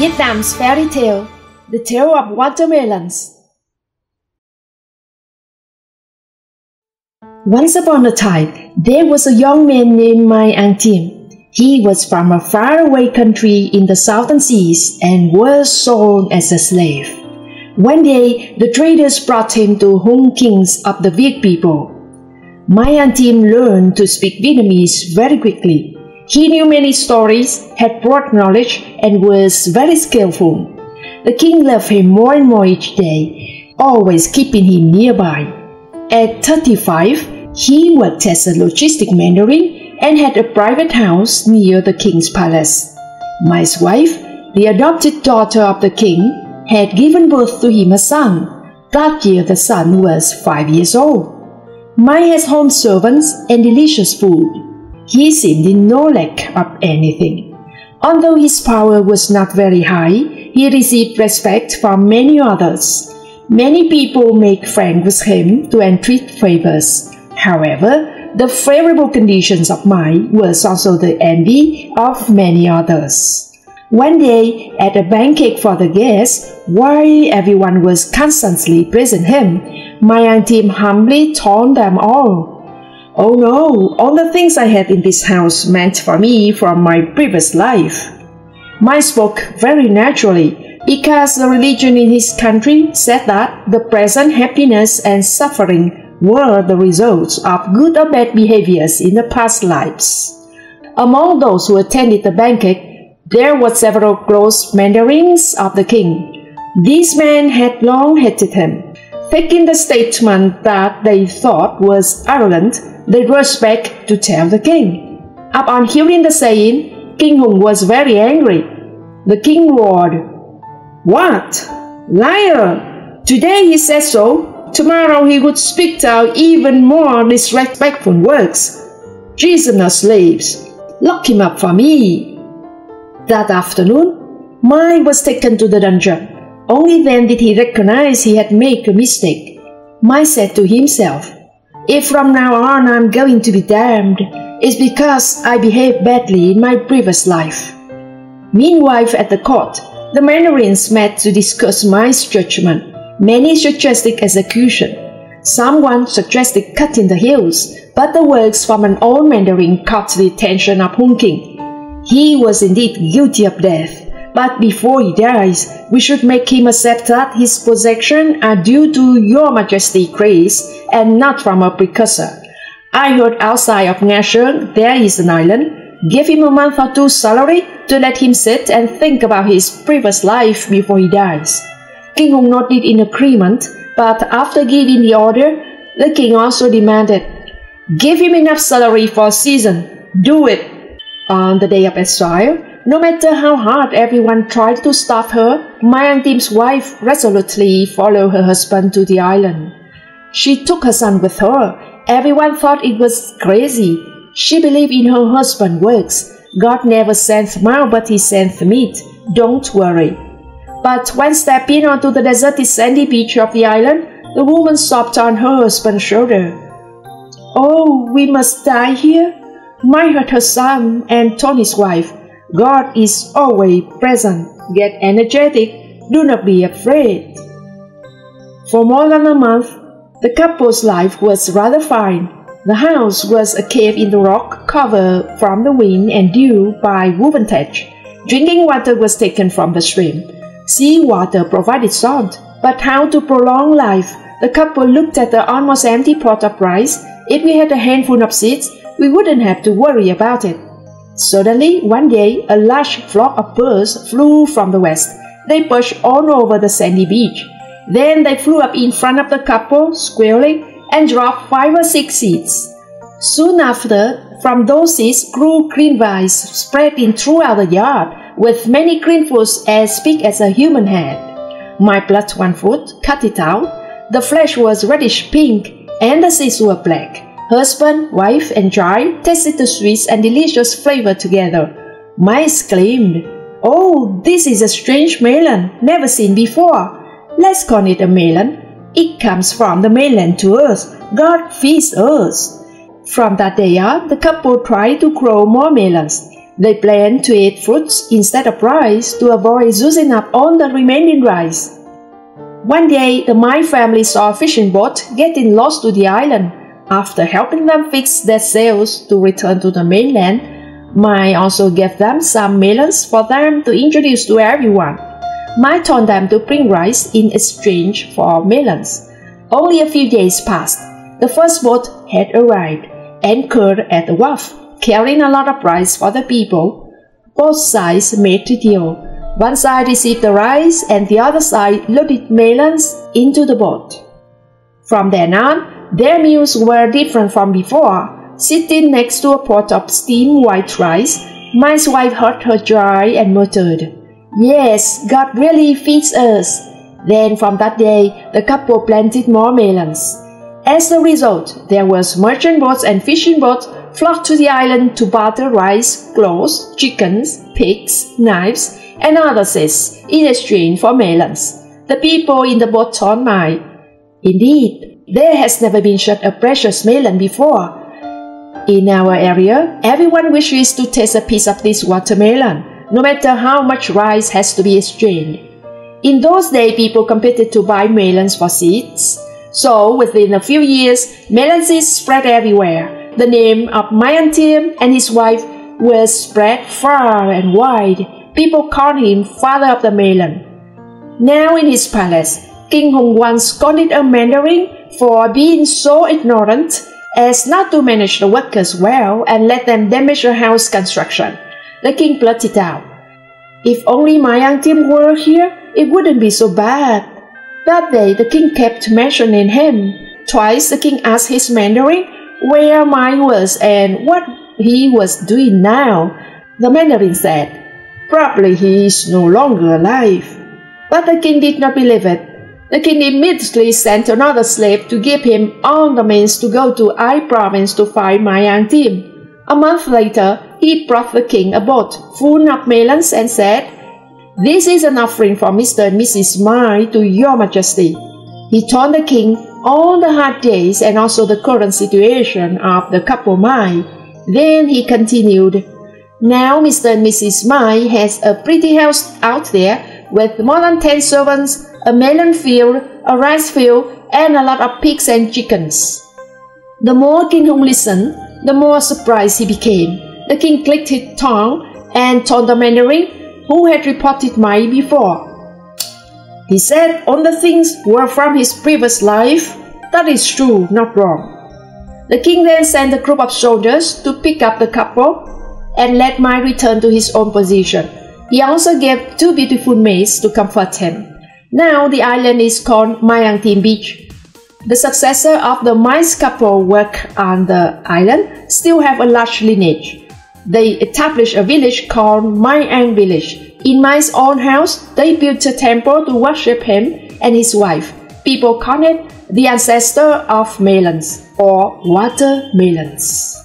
Vietnam's fairy tale, the tale of watermelons. Once upon a time, there was a young man named My Ang Thiem. He was from a faraway country in the southern seas and was sold as a slave. One day, the traders brought him to Hung kings of the Viet people. My Ang Thiem learned to speak Vietnamese very quickly. He knew many stories, had broad knowledge, and was very skillful. The king loved him more and more each day, always keeping him nearby. At 35, he worked as a logistic mandarin and had a private house near the king's palace. Mai's wife, the adopted daughter of the king, had given birth to him a son. That year the son was 5 years old. Mai has home servants and delicious food. He seemed in no lack of anything. Although his power was not very high, he received respect from many others. Many people make friends with him to entreat favors. However, the favorable conditions of Mai was also the envy of many others. One day, at a banquet for the guests, while everyone was constantly praising him, My Ang Thiem humbly told them all, "Oh no, all the things I had in this house meant for me from my previous life." Mai spoke very naturally, because the religion in his country said that the present happiness and suffering were the results of good or bad behaviors in the past lives. Among those who attended the banquet, there were several close mandarins of the king. These men had long hated him. Taking the statement that they thought was arrogant, they rushed back to tell the king. Upon hearing the saying, King Hung was very angry. The king roared, "What? Liar! Today he said so. Tomorrow he would speak out even more disrespectful words. Treasonous slaves! Lock him up for me." That afternoon, Mai was taken to the dungeon. Only then did he recognize he had made a mistake. Mai said to himself, "If from now on I'm going to be damned, it's because I behaved badly in my previous life." Meanwhile, at the court, the mandarins met to discuss Mai's judgment. Many suggested execution. Someone suggested cutting the heels, but the words from an old mandarin caught the attention of Hung King. He was indeed guilty of death, but before he dies, we should make him accept that his possessions are due to your majesty's grace and not from a precursor. I heard outside of Nga Sơn there is an island. Give him a month or two's salary to let him sit and think about his previous life before he dies. King Hung nodded in agreement, but after giving the order, the king also demanded, "Give him enough salary for a season. Do it." On the day of exile, no matter how hard everyone tried to stop her, My Ang Thiem's wife resolutely followed her husband to the island. She took her son with her. Everyone thought it was crazy. She believed in her husband's words. God never sends manna, but he sends meat. Don't worry. But when stepping onto the deserted sandy beach of the island, the woman sobbed on her husband's shoulder. "Oh, we must die here?" Mai heard her son and told his wife, "God is always present. Get energetic. Do not be afraid." For more than a month, the couple's life was rather fine. The house was a cave in the rock covered from the wind and dew by woven thatch. Drinking water was taken from the stream. Sea water provided salt. But how to prolong life? The couple looked at the almost empty pot of rice. If we had a handful of seeds, we wouldn't have to worry about it. Suddenly, one day, a large flock of birds flew from the west. They perched all over the sandy beach. Then they flew up in front of the couple, squealing, and dropped 5 or 6 seeds. Soon after, from those seeds grew green vines spreading throughout the yard, with many green fruits as big as a human head. My plucked one fruit, cut it out. The flesh was reddish pink, and the seeds were black. Husband, wife, and child tasted the sweet and delicious flavor together. Mai exclaimed, "Oh, this is a strange melon, never seen before. Let's call it a melon. It comes from the mainland to us. God feeds us." From that day on, the couple tried to grow more melons. They planned to eat fruits instead of rice to avoid using up all the remaining rice. One day, the Mai family saw a fishing boat getting lost to the island. After helping them fix their sails to return to the mainland, Mai also gave them some melons for them to introduce to everyone. Mai told them to bring rice in exchange for melons. Only a few days passed. The first boat had arrived, anchored at the wharf, carrying a lot of rice for the people. Both sides made a deal. One side received the rice and the other side loaded melons into the boat. From then on, their meals were different from before. Sitting next to a pot of steamed white rice, Mai's wife heard her cry and muttered, "Yes, God really feeds us." Then from that day, the couple planted more melons. As a result, there was merchant boats and fishing boats flocked to the island to barter rice, clothes, chickens, pigs, knives, and other things in exchange for melons. The people in the boat told Mai, "Indeed, there has never been such a precious melon before. In our area, everyone wishes to taste a piece of this watermelon, no matter how much rice has to be exchanged." In those days, people competed to buy melons for seeds. So, within a few years, melon seeds spread everywhere. The name of Mai An Thiem and his wife was spread far and wide. People called him Father of the Melon. Now in his palace, King Hong once scolded a Mandarin for being so ignorant as not to manage the workers well and let them damage a house construction. The king blurted out, "If only Mai An Thiem were here, it wouldn't be so bad." That day the king kept mentioning him. Twice the king asked his Mandarin where Mai was and what he was doing now. The Mandarin said, "Probably he is no longer alive." But the king did not believe it. The king immediately sent another slave to give him all the means to go to Ai province to find Mai An Thiem. A month later, he brought the king a boat full of melons and said, "This is an offering for Mr. and Mrs. Mai to your majesty." He told the king all the hard days and also the current situation of the couple Mai. Then he continued, "Now Mr. and Mrs. Mai has a pretty house out there with more than 10 servants, a melon field, a rice field, and a lot of pigs and chickens." The more King Hong listened, the more surprised he became. The king clicked his tongue and told the Mandarin who had reported Mai before. He said all the things were from his previous life. That is true, not wrong. The king then sent a group of soldiers to pick up the couple and let Mai return to his own position. He also gave 2 beautiful maids to comfort him. Now the island is called Mai An Thiem Beach. The successor of the Mai's couple work on the island still have a large lineage. They established a village called Mai An Village. In Mai's own house, they built a temple to worship him and his wife. People call it the ancestor of melons or watermelons.